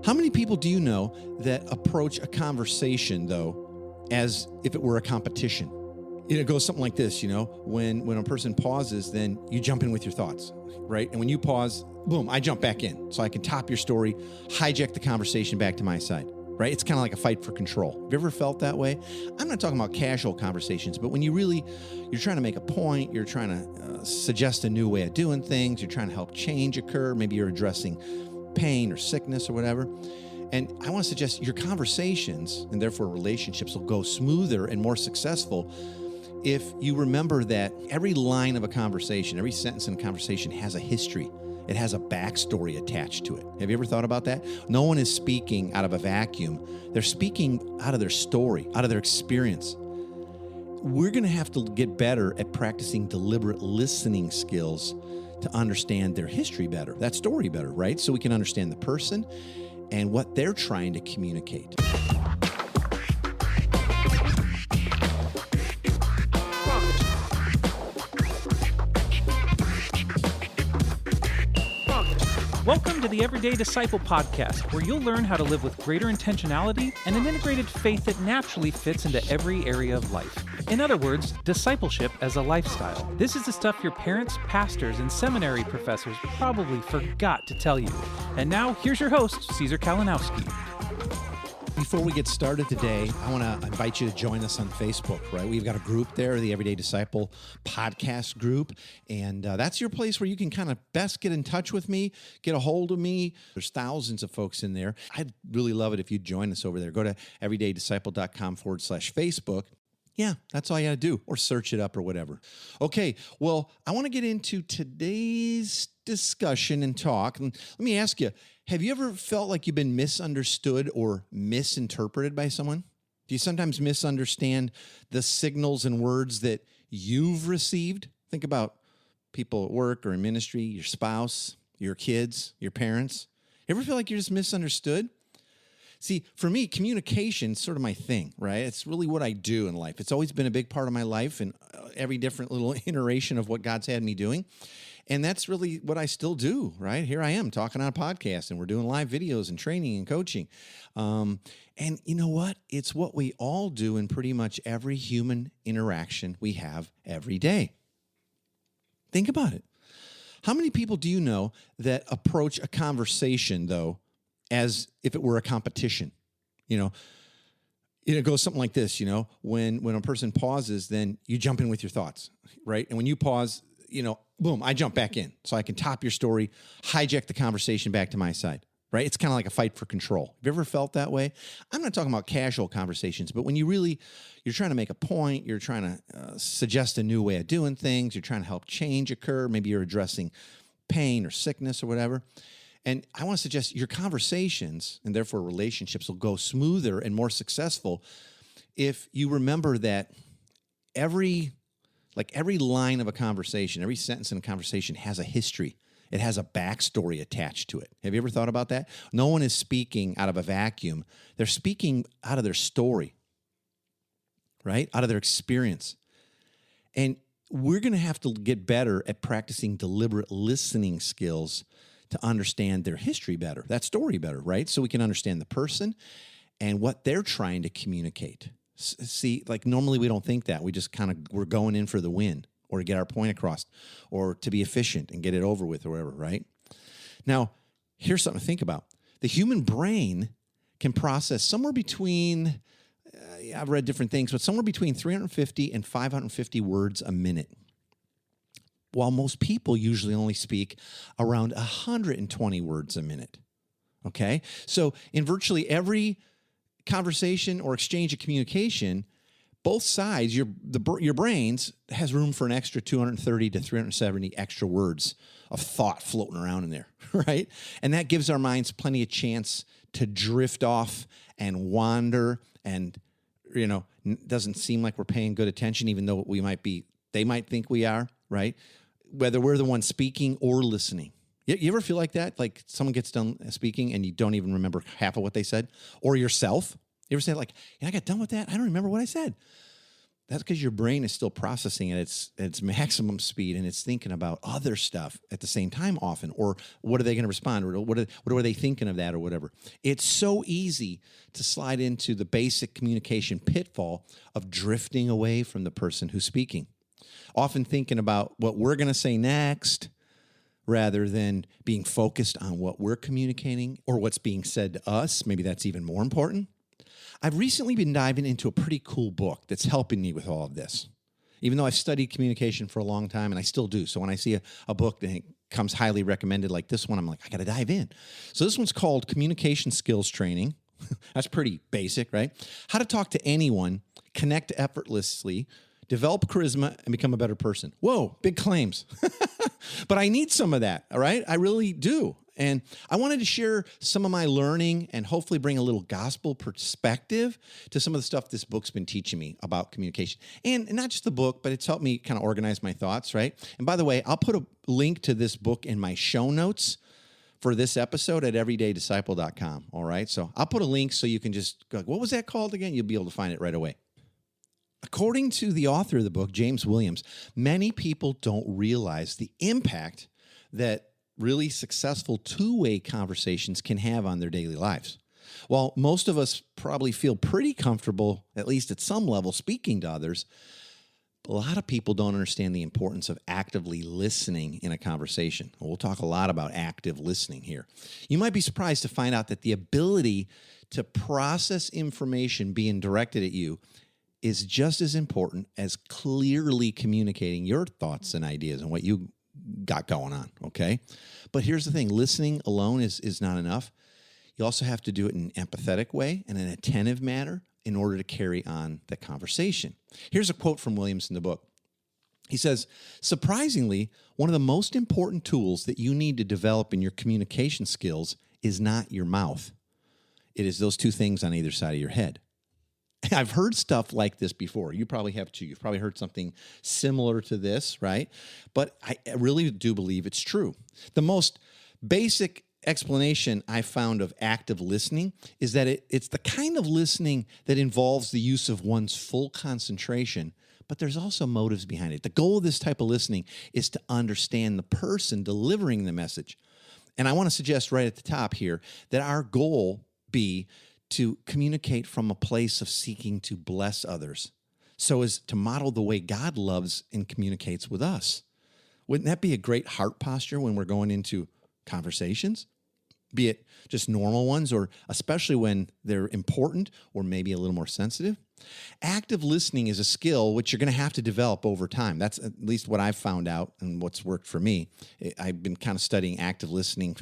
How many people do you know that approach a conversation, though, as if it were a competition? It goes something like this, when a person pauses, then you jump in with your thoughts, right? And when you pause, boom, I jump back in so I can top your story, hijack the conversation back to my side, right? It's kind of like a fight for control. Have you ever felt that way? I'm not talking about casual conversations, but when you're trying to make a point, you're trying to suggest a new way of doing things, you're trying to help change occur, maybe you're addressing pain or sickness or whatever. And I want to suggest your conversations, and therefore relationships, will go smoother and more successful if you remember that every line of a conversation, every sentence in a conversation has a history. It has a backstory attached to it. Have you ever thought about that? No one is speaking out of a vacuum. They're speaking out of their story, out of their experience. We're going to have to get better at practicing deliberate listening skills to understand their history better, that story better, right? So we can understand the person and what they're trying to communicate. Welcome to the Everyday Disciple podcast, where you'll learn how to live with greater intentionality and an integrated faith that naturally fits into every area of life. In other words, discipleship as a lifestyle. This is the stuff your parents, pastors, and seminary professors probably forgot to tell you. And now, here's your host, Caesar Kalinowski. Before we get started today, I want to invite you to join us on Facebook, right? We've got a group there, the Everyday Disciple podcast group, and that's your place where you can kind of best get in touch with me, get a hold of me. There's thousands of folks in there. I'd really love it if you'd join us over there. Go to everydaydisciple.com/Facebook. Yeah, that's all you got to do, or search it up or whatever. Okay, well, I want to get into today's discussion and talk. And let me ask you, have you ever felt like you've been misunderstood or misinterpreted by someone? Do you sometimes misunderstand the signals and words that you've received? Think about people at work or in ministry, your spouse, your kids, your parents. You ever feel like you're just misunderstood? See, for me, communication's sort of my thing, right? It's really what I do in life. It's always been a big part of my life and every different little iteration of what God's had me doing. And that's really what I still do, right? Here I am talking on a podcast, and we're doing live videos and training and coaching. And you know what? It's what we all do in pretty much every human interaction we have every day. Think about it. How many people do you know that approach a conversation, though, as if it were a competition? It goes something like this, when a person pauses, then you jump in with your thoughts, right? And when you pause, boom, I jump back in so I can top your story, hijack the conversation back to my side, right? It's kind of like a fight for control. Have you ever felt that way? I'm not talking about casual conversations, but when you're trying to make a point, you're trying to suggest a new way of doing things, you're trying to help change occur, maybe you're addressing pain or sickness or whatever. And I want to suggest your conversations, and therefore relationships, will go smoother and more successful if you remember that every line of a conversation, every sentence in a conversation has a history. It has a backstory attached to it. Have you ever thought about that? No one is speaking out of a vacuum. They're speaking out of their story, right? Out of their experience. And we're going to have to get better at practicing deliberate listening skills to understand their history better, that story better, right? So we can understand the person and what they're trying to communicate. See, like normally we don't think that. We just we're going in for the win or to get our point across or to be efficient and get it over with or whatever, right? Now, here's something to think about. The human brain can process somewhere between, I've read different things, but somewhere between 350 and 550 words a minute, while most people usually only speak around 120 words a minute, okay? So in virtually every conversation or exchange of communication, both sides, your brains has room for an extra 230 to 370 extra words of thought floating around in there, right? And that gives our minds plenty of chance to drift off and wander and, doesn't seem like we're paying good attention, even though they might think we are, right? Whether we're the one speaking or listening. You ever feel like that? Like someone gets done speaking and you don't even remember half of what they said? Or yourself? You ever say I got done with that? I don't remember what I said. That's because your brain is still processing at its maximum speed, and it's thinking about other stuff at the same time often. Or what are they going to respond? Or what are they thinking of that or whatever? It's so easy to slide into the basic communication pitfall of drifting away from the person who's speaking, often thinking about what we're going to say next rather than being focused on what we're communicating or what's being said to us. Maybe that's even more important. I've recently been diving into a pretty cool book that's helping me with all of this, even though I've studied communication for a long time, and I still do. So when I see a book that comes highly recommended like this one, I'm like, I got to dive in. So this one's called Communication Skills Training. That's pretty basic, right? How to talk to anyone, connect effortlessly, develop charisma, and become a better person. Whoa, big claims. But I need some of that, all right? I really do. And I wanted to share some of my learning and hopefully bring a little gospel perspective to some of the stuff this book's been teaching me about communication. And not just the book, but it's helped me kind of organize my thoughts, right? And by the way, I'll put a link to this book in my show notes for this episode at everydaydisciple.com, all right? So I'll put a link so you can just go, what was that called again? You'll be able to find it right away. According to the author of the book, James Williams, many people don't realize the impact that really successful two-way conversations can have on their daily lives. While most of us probably feel pretty comfortable, at least at some level, speaking to others, a lot of people don't understand the importance of actively listening in a conversation. We'll talk a lot about active listening here. You might be surprised to find out that the ability to process information being directed at you is just as important as clearly communicating your thoughts and ideas and what you got going on, okay? But here's the thing. Listening alone is not enough. You also have to do it in an empathetic way and an attentive manner in order to carry on the conversation. Here's a quote from Williams in the book. He says, surprisingly, one of the most important tools that you need to develop in your communication skills is not your mouth. It is those two things on either side of your head. I've heard stuff like this before. You probably have too. You've probably heard something similar to this, right? But I really do believe it's true. The most basic explanation I found of active listening is that it's the kind of listening that involves the use of one's full concentration, but there's also motives behind it. The goal of this type of listening is to understand the person delivering the message. And I want to suggest right at the top here that our goal be to communicate from a place of seeking to bless others so as to model the way God loves and communicates with us. Wouldn't that be a great heart posture when we're going into conversations? Be it just normal ones or especially when they're important or maybe a little more sensitive. Active listening is a skill which you're going to have to develop over time. That's at least what I've found out and what's worked for me. I've been kind of studying active listening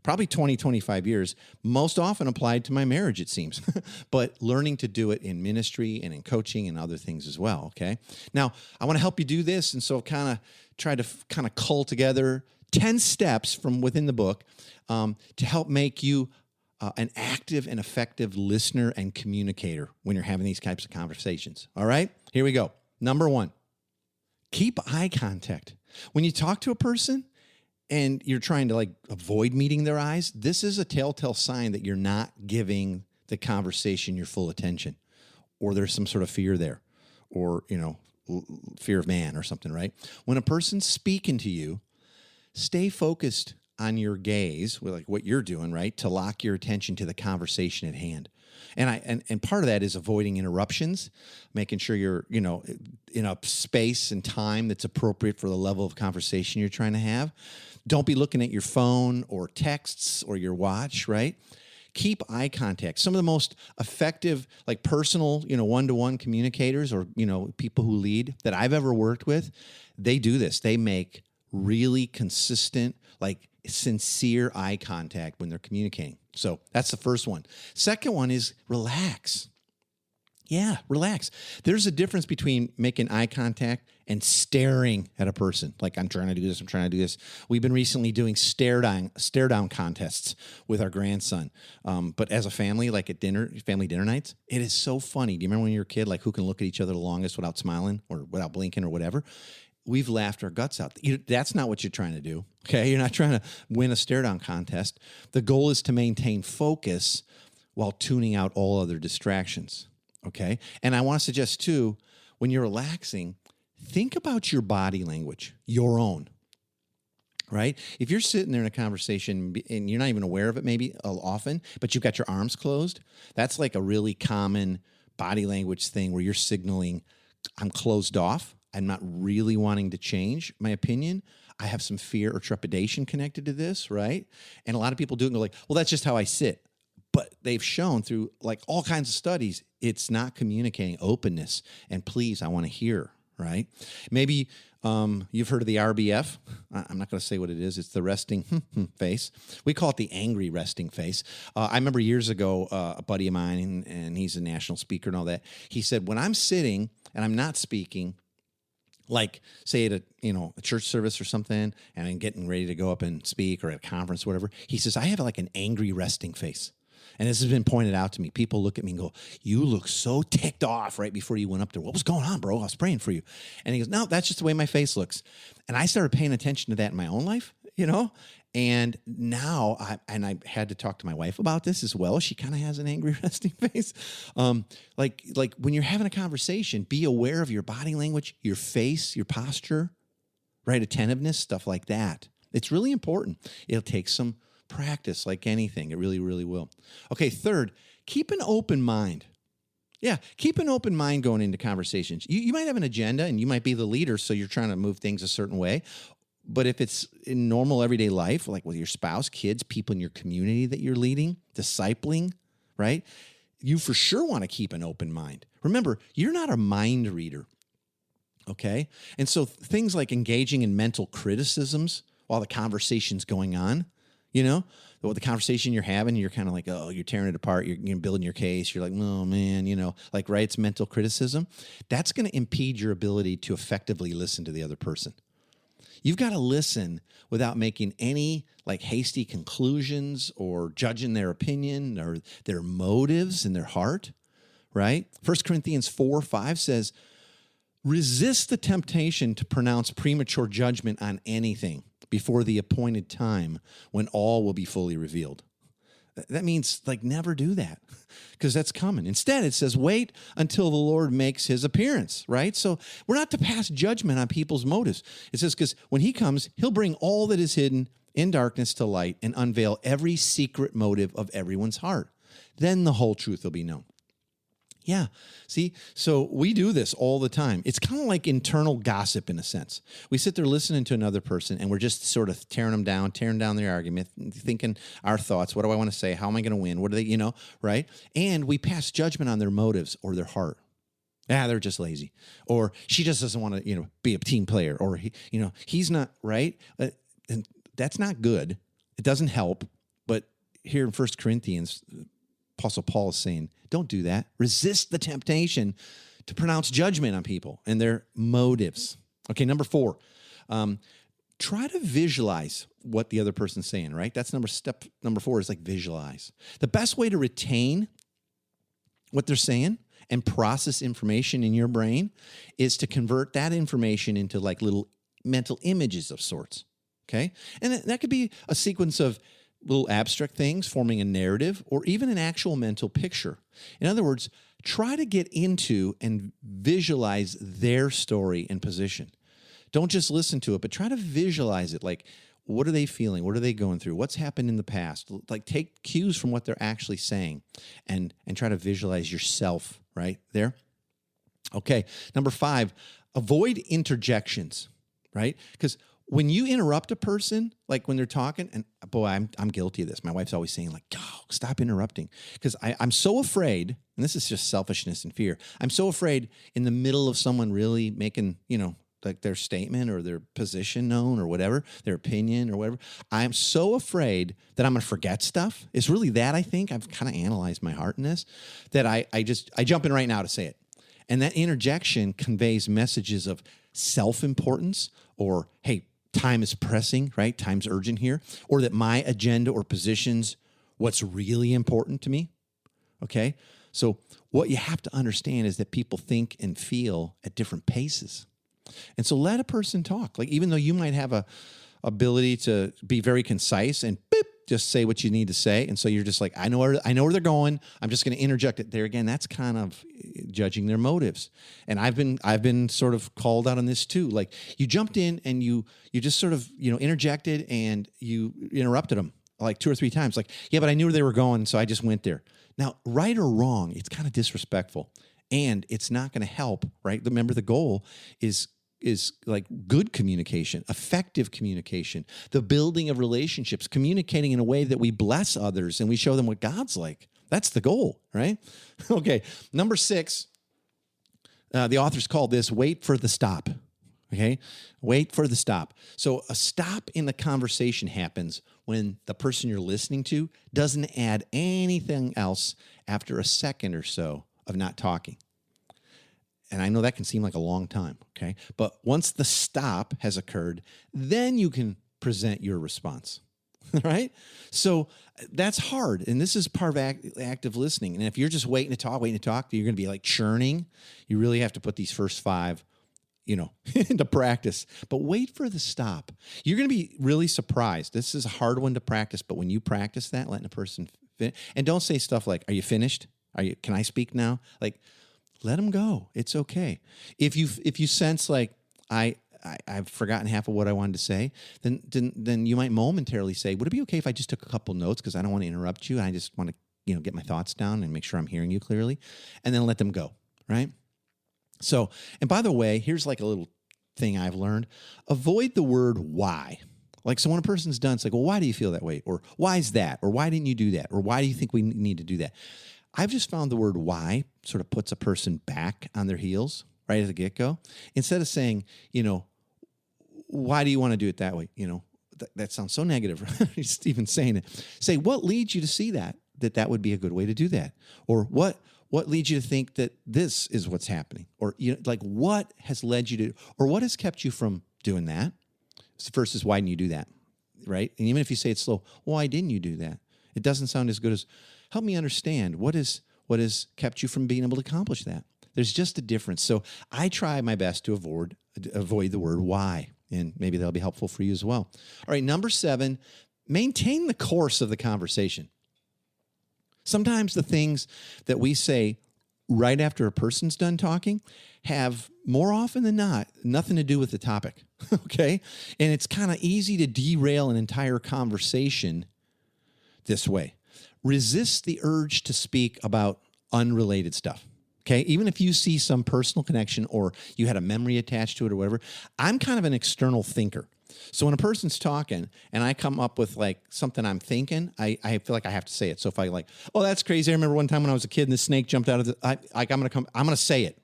probably 20, 25 years, most often applied to my marriage, it seems, but learning to do it in ministry and in coaching and other things as well, okay? Now, I want to help you do this, and so kind of try to kind of cull together 10 steps from within the book to help make you an active and effective listener and communicator when you're having these types of conversations, all right? Here we go. Number 1, keep eye contact. When you talk to a person, and you're trying to avoid meeting their eyes, this is a telltale sign that you're not giving the conversation your full attention, or there's some sort of fear there, or, fear of man or something, right? When a person's speaking to you, stay focused on your gaze, like what you're doing, right? To lock your attention to the conversation at hand. And part of that is avoiding interruptions, making sure you're, in a space and time that's appropriate for the level of conversation you're trying to have. Don't be looking at your phone or texts or your watch, right? Keep eye contact. Some of the most effective, personal, one-to-one communicators or, people who lead that I've ever worked with, they do this. They make really consistent, sincere eye contact when they're communicating. So that's the first one. Second one is relax. Yeah, relax. There's a difference between making eye contact and staring at a person. I'm trying to do this, I'm trying to do this. We've been recently doing stare down contests with our grandson. But as a family, at family dinner nights, it is so funny. Do you remember when you were a kid, who can look at each other the longest without smiling or without blinking or whatever? We've laughed our guts out. That's not what you're trying to do, okay? You're not trying to win a stare-down contest. The goal is to maintain focus while tuning out all other distractions, okay? And I want to suggest, too, when you're relaxing, think about your body language, your own, right? If you're sitting there in a conversation and you're not even aware of it maybe often, but you've got your arms closed, that's like a really common body language thing where you're signaling, I'm closed off. I'm not really wanting to change my opinion. I have some fear or trepidation connected to this, right? And a lot of people do it and go like, well, that's just how I sit. But they've shown through like all kinds of studies, it's not communicating openness and please, I want to hear, right? Maybe you've heard of the RBF. I'm not going to say what it is. It's the resting face. We call it the angry resting face. I remember years ago, a buddy of mine, and he's a national speaker and all that, he said, when I'm sitting and I'm not speaking, like say at a church service or something, and I'm getting ready to go up and speak or at a conference or whatever, he says, I have like an angry resting face. And this has been pointed out to me. People look at me and go, you look so ticked off right before you went up there. What was going on, bro? I was praying for you. And he goes, no, that's just the way my face looks. And I started paying attention to that in my own life, and now I had to talk to my wife about this as well. She kind of has an angry resting face. Like when you're having a conversation, be aware of your body language, your face, your posture, right? Attentiveness, stuff like that. It's really important. It'll take some practice like anything. It really, really will. Okay, third, keep an open mind. Yeah, keep an open mind going into conversations. You might have an agenda and you might be the leader, so you're trying to move things a certain way. But if it's in normal everyday life, like with your spouse, kids, people in your community that you're leading, discipling, right? You for sure want to keep an open mind. Remember, you're not a mind reader, okay? And so things like engaging in mental criticisms while the conversation's going on, the conversation you're having, you're kind of like, oh, you're tearing it apart. You're building your case. You're like, oh, man, right? It's mental criticism. That's going to impede your ability to effectively listen to the other person. You've got to listen without making any like hasty conclusions or judging their opinion or their motives in their heart, right? 1 Corinthians 4:5 says, resist the temptation to pronounce premature judgment on anything before the appointed time when all will be fully revealed. That means like never do that because that's coming. Instead, it says wait until the Lord makes his appearance, right? So we're not to pass judgment on people's motives. It says because when he comes, he'll bring all that is hidden in darkness to light and unveil every secret motive of everyone's heart. Then the whole truth will be known. Yeah. See, so we do this all the time. It's kind of like internal gossip in a sense. We sit there listening to another person and we're just sort of tearing down their argument, thinking our thoughts. What do I want to say? How am I going to win? What do they, right? And we pass judgment on their motives or their heart. They're just lazy. Or she just doesn't want to, be a team player. Or, he's not, right? And that's not good. It doesn't help. But here in 1 Corinthians, Apostle Paul is saying, don't do that. Resist the temptation to pronounce judgment on people and their motives. Okay, number 4, try to visualize what the other person's saying, right? That's step number 4 is like visualize. The best way to retain what they're saying and process information in your brain is to convert that information into like little mental images of sorts, okay? And that could be a sequence of little abstract things, forming a narrative, or even an actual mental picture. In other words, try to get into and visualize their story and position. Don't just listen to it, but try to visualize it. Like, what are they feeling? What are they going through? What's happened in the past? Like, take cues from what they're actually saying and try to visualize yourself right there. Okay, number 5, avoid interjections, right? Because when you interrupt a person, like when they're talking, and boy, I'm guilty of this. My wife's always saying like, oh, stop interrupting. Because I'm so afraid, and this is just selfishness and fear. I'm so afraid in the middle of someone really making, like their statement or their position known or whatever, their opinion or whatever. I'm so afraid that I'm going to forget stuff. It's really that, I think. I've kind of analyzed my heart in this, that I jump in right now to say it. And that interjection conveys messages of self-importance or, hey, time is pressing, right? Time's urgent here. Or that my agenda or position's what's really important to me, okay? So what you have to understand is that people think and feel at different paces. And so let a person talk. Like even though you might have a ability to be very concise and beep, just say what you need to say. And so you're just like, I know where they're going. I'm just going to interject it there again. That's kind of judging their motives. And I've been sort of called out on this too. Like you jumped in and you just sort of, interjected and you interrupted them like 2 or 3 times. Like, yeah, but I knew where they were going. So I just went there. Now, right or wrong, it's kind of disrespectful and it's not going to help, right? Remember the goal is like good communication, effective communication, the building of relationships, communicating in a way that we bless others and we show them what God's like. That's the goal, right? Okay, number 6, the authors called this wait for the stop, okay? Wait for the stop. So a stop in the conversation happens when the person you're listening to doesn't add anything else after a second or so of not talking. And I know that can seem like a long time, okay? But once the stop has occurred, then you can present your response, right? So that's hard. And this is part of active listening. And if you're just waiting to talk, you're going to be like churning. You really have to put these first 5, into practice. But wait for the stop. You're going to be really surprised. This is a hard one to practice, but when you practice that, letting a person finish, and don't say stuff like, are you finished? Can I speak now? Like, let them go. It's okay. If you sense like I've forgotten half of what I wanted to say, then you might momentarily say, would it be okay if I just took a couple notes because I don't want to interrupt you. I just want to get my thoughts down and make sure I'm hearing you clearly, and then let them go. Right. So, and by the way, here's like a little thing I've learned: avoid the word why. Like, so when a person's done, it's like, well, why do you feel that way? Or why is that? Or why didn't you do that? Or why do you think we need to do that? I've just found the word why sort of puts a person back on their heels right at the get-go. Instead of saying, why do you want to do it that way? That sounds so negative. Just even saying it. Say, what leads you to see that would be a good way to do that? Or what leads you to think that this is what's happening? Or, what has led you to, or what has kept you from doing that? So first is, why didn't you do that? Right? And even if you say it slow, why didn't you do that? It doesn't sound as good as, help me understand what has kept you from being able to accomplish that. There's just a difference. So I try my best to avoid the word why, and maybe that'll be helpful for you as well. All right, number 7, maintain the course of the conversation. Sometimes the things that we say right after a person's done talking have, more often than not, nothing to do with the topic, okay? And it's kind of easy to derail an entire conversation this way. Resist the urge to speak about unrelated stuff, okay? Even if you see some personal connection or you had a memory attached to it or whatever, I'm kind of an external thinker. So when a person's talking and I come up with like something I'm thinking, I feel like I have to say it. So if I like, oh, that's crazy. I remember one time when I was a kid and the snake jumped out of the, I'm going to say it.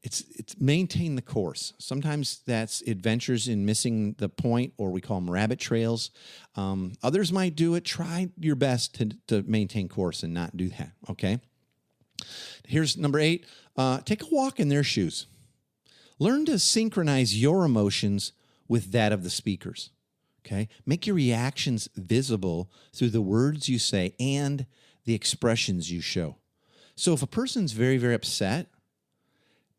It's maintain the course. Sometimes that's adventures in missing the point, or we call them rabbit trails. Others might do it. Try your best to maintain course and not do that, okay? Here's number 8. Take a walk in their shoes. Learn to synchronize your emotions with that of the speakers, okay? Make your reactions visible through the words you say and the expressions you show. So if a person's very, very upset,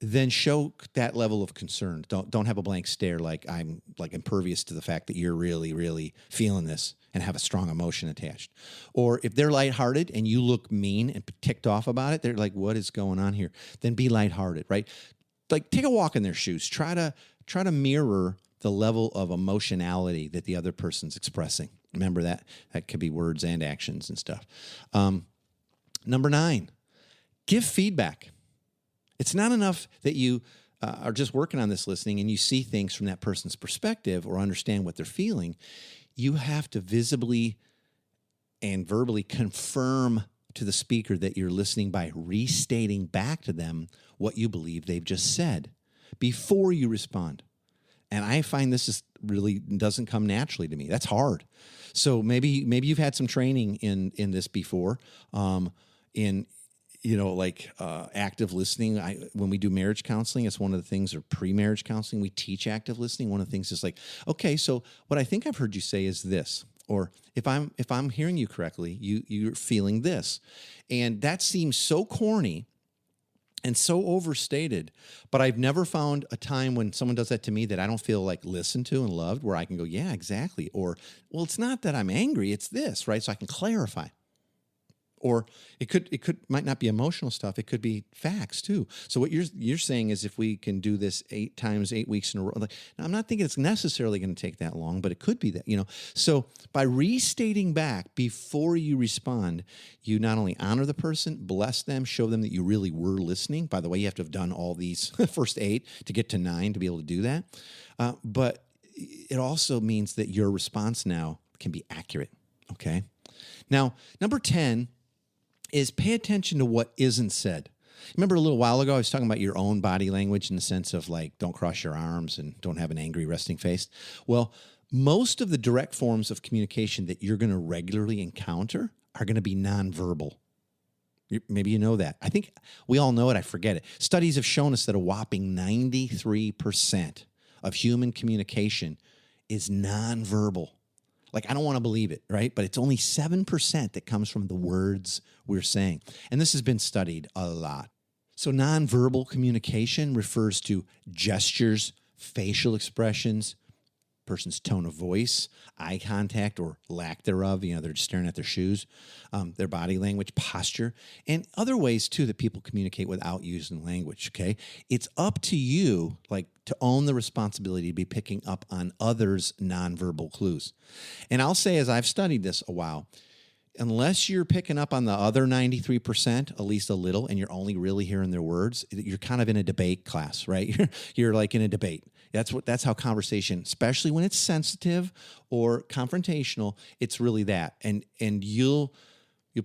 then show that level of concern. Don't have a blank stare like I'm like impervious to the fact that you're really, really feeling this and have a strong emotion attached. Or if they're lighthearted and you look mean and ticked off about it, they're like, what is going on here? Then be lighthearted, right? Like, take a walk in their shoes. Try to mirror the level of emotionality that the other person's expressing. Remember that could be words and actions and stuff. Number 9, give feedback. It's not enough that you are just working on this listening and you see things from that person's perspective or understand what they're feeling. You have to visibly and verbally confirm to the speaker that you're listening by restating back to them what you believe they've just said before you respond. And I find this is really doesn't come naturally to me. That's hard. So maybe you've had some training in this before, active listening. When we do marriage counseling, it's one of the things, or pre-marriage counseling, we teach active listening. One of the things is like, okay, so what I think I've heard you say is this, or if I'm hearing you correctly, you're feeling this. And that seems so corny and so overstated. But I've never found a time when someone does that to me that I don't feel like listened to and loved, where I can go, yeah, exactly. Or, well, it's not that I'm angry, it's this, right? So I can clarify. Or it might not be emotional stuff. It could be facts too. So what you're saying is, if we can do this 8 times, 8 weeks in a row, now I'm not thinking it's necessarily going to take that long, but it could be that, So by restating back before you respond, you not only honor the person, bless them, show them that you really were listening. By the way, you have to have done all these first 8 to get to 9 to be able to do that. But it also means that your response now can be accurate. Okay. Now, number 10 is pay attention to what isn't said. Remember a little while ago, I was talking about your own body language in the sense of like, don't cross your arms and don't have an angry resting face. Well, most of the direct forms of communication that you're going to regularly encounter are going to be nonverbal. Maybe you know that. I think we all know it. I forget it. Studies have shown us that a whopping 93% of human communication is nonverbal. Like, I don't want to believe it, right? But it's only 7% that comes from the words we're saying. And this has been studied a lot. So nonverbal communication refers to gestures, facial expressions, person's tone of voice, eye contact or lack thereof, they're just staring at their shoes, their body language, posture, and other ways too that people communicate without using language, okay? It's up to you, to own the responsibility to be picking up on others' nonverbal clues. And I'll say, as I've studied this a while, unless you're picking up on the other 93%, at least a little, and you're only really hearing their words, you're kind of in a debate class, right? You're like in a debate. That's how conversation, especially when it's sensitive or confrontational, it's really that. And you'll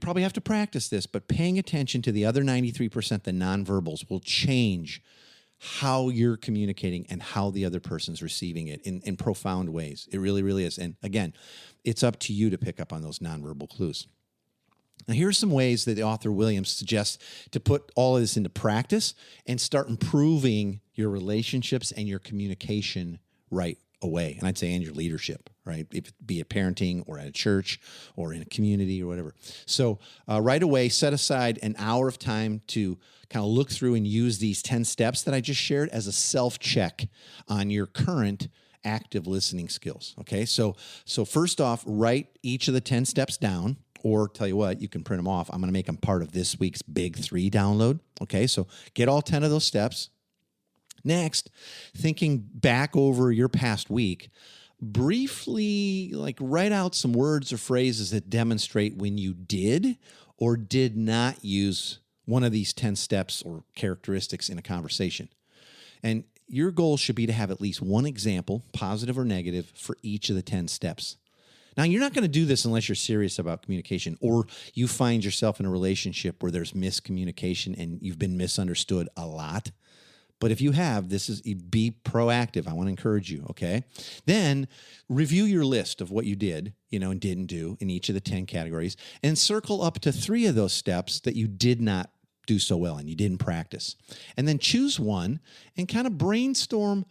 probably have to practice this, but paying attention to the other 93%, the nonverbals, will change how you're communicating and how the other person's receiving it in profound ways. It really, really is. And again, it's up to you to pick up on those nonverbal clues. Now, here's some ways that the author Williams suggests to put all of this into practice and start improving your relationships and your communication right away. And I'd say, and your leadership, right? If it be at parenting or at a church or in a community or whatever. So right away, set aside an hour of time to kind of look through and use these 10 steps that I just shared as a self-check on your current active listening skills. Okay, so first off, write each of the 10 steps down. Or tell you what, you can print them off. I'm going to make them part of this week's Big 3 download. Okay, so get all 10 of those steps. Next, thinking back over your past week, briefly write out some words or phrases that demonstrate when you did or did not use one of these 10 steps or characteristics in a conversation. And your goal should be to have at least one example, positive or negative, for each of the 10 steps. Now, you're not going to do this unless you're serious about communication, or you find yourself in a relationship where there's miscommunication and you've been misunderstood a lot. But if you have, be proactive. I want to encourage you, okay? Then review your list of what you did, and didn't do in each of the 10 categories, and circle up to 3 of those steps that you did not do so well and you didn't practice. And then choose one and kind of brainstorm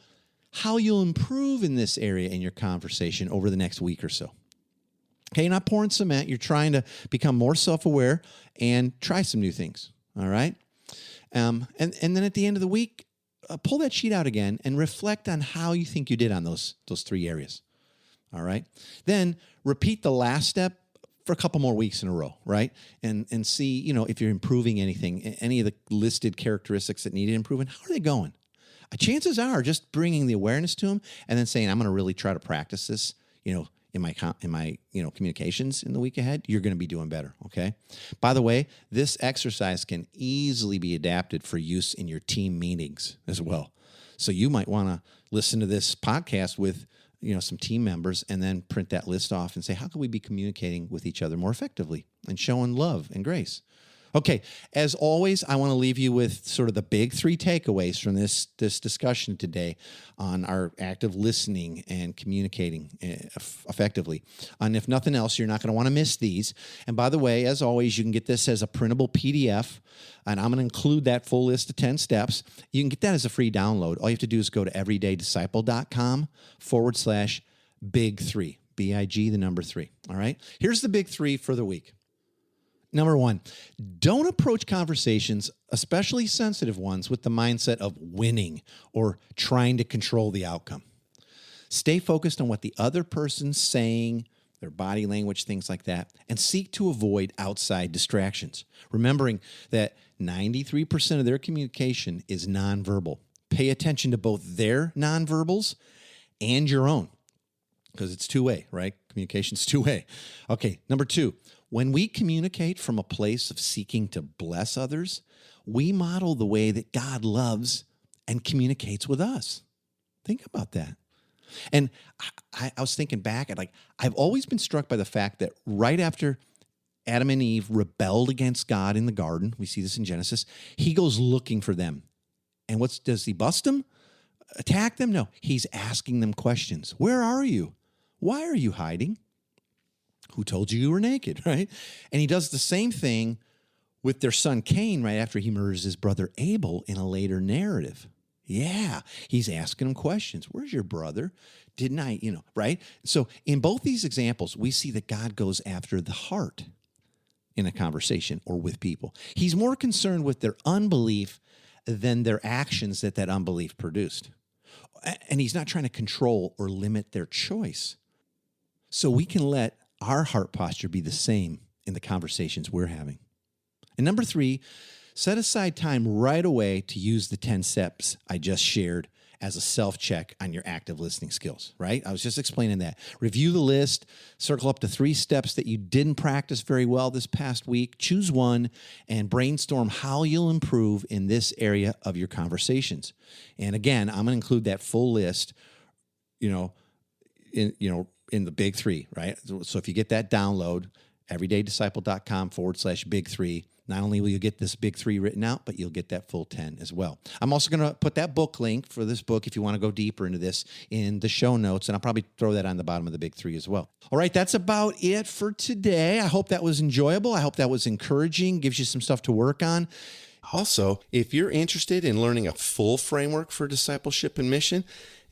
how you'll improve in this area in your conversation over the next week or so. Okay, you're not pouring cement. You're trying to become more self-aware and try some new things, all right? And then at the end of the week, pull that sheet out again and reflect on how you think you did on those 3 areas, all right? Then repeat the last step for a couple more weeks in a row, right? And see, if you're improving anything, any of the listed characteristics that needed improvement, how are they going? Chances are just bringing the awareness to them and then saying, I'm going to really try to practice this, in my communications in the week ahead, you're going to be doing better, okay? By the way, this exercise can easily be adapted for use in your team meetings as well. So you might want to listen to this podcast with, some team members and then print that list off and say, how can we be communicating with each other more effectively and showing love and grace? Okay, as always, I want to leave you with sort of the big 3 takeaways from this discussion today on our active listening and communicating effectively. And if nothing else, you're not going to want to miss these. And by the way, as always, you can get this as a printable PDF, and I'm going to include that full list of 10 steps. You can get that as a free download. All you have to do is go to everydaydisciple.com/big3, BIG, the number 3. All right, here's the big 3 for the week. Number one, don't approach conversations, especially sensitive ones, with the mindset of winning or trying to control the outcome. Stay focused on what the other person's saying, their body language, things like that, and seek to avoid outside distractions, remembering that 93% of their communication is nonverbal. Pay attention to both their nonverbals and your own, because it's two-way, right? Communication's two-way. Okay, number two, when we communicate from a place of seeking to bless others, we model the way that God loves and communicates with us. Think about that. And I was thinking back at I've always been struck by the fact that right after Adam and Eve rebelled against God in the garden, we see this in Genesis, he goes looking for them. And does he bust them? Attack them? No, he's asking them questions. Where are you? Why are you hiding? Who told you were naked, right? And he does the same thing with their son Cain right after he murders his brother Abel in a later narrative. Yeah, he's asking him questions. Where's your brother? Didn't I, right? So in both these examples, we see that God goes after the heart in a conversation or with people. He's more concerned with their unbelief than their actions that unbelief produced. And he's not trying to control or limit their choice. So we can let our heart posture be the same in the conversations we're having. And number three, set aside time right away to use the 10 steps I just shared as a self-check on your active listening skills, right? I was just explaining that. Review the list, circle up to 3 steps that you didn't practice very well this past week, choose one, and brainstorm how you'll improve in this area of your conversations. And again, I'm going to include that full list, in the big 3, right? So if you get that download, everydaydisciple.com/big 3, not only will you get this big 3 written out, but you'll get that full 10 as well. I'm also going to put that book link for this book if you want to go deeper into this in the show notes, and I'll probably throw that on the bottom of the big 3 as well. All right, that's about it for today. I hope that was enjoyable. I hope that was encouraging, gives you some stuff to work on. Also, if you're interested in learning a full framework for discipleship and mission,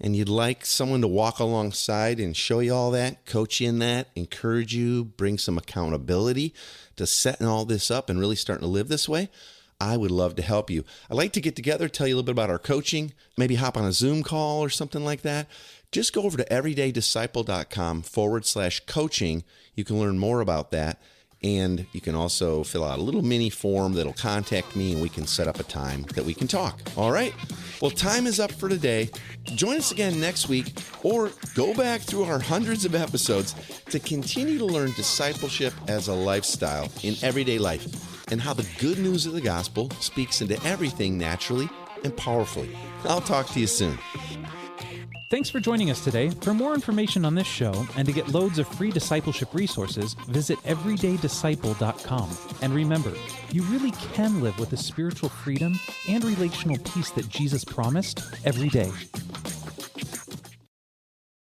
and you'd like someone to walk alongside and show you all that, coach you in that, encourage you, bring some accountability to setting all this up and really starting to live this way, I would love to help you. I'd like to get together, tell you a little bit about our coaching, maybe hop on a Zoom call or something like that. Just go over to everydaydisciple.com/coaching. You can learn more about that. And you can also fill out a little mini form that'll contact me and we can set up a time that we can talk. All right. Well, time is up for today. Join us again next week or go back through our hundreds of episodes to continue to learn discipleship as a lifestyle in everyday life and how the good news of the gospel speaks into everything naturally and powerfully. I'll talk to you soon. Thanks for joining us today. For more information on this show and to get loads of free discipleship resources, visit everydaydisciple.com. And remember, you really can live with the spiritual freedom and relational peace that Jesus promised every day.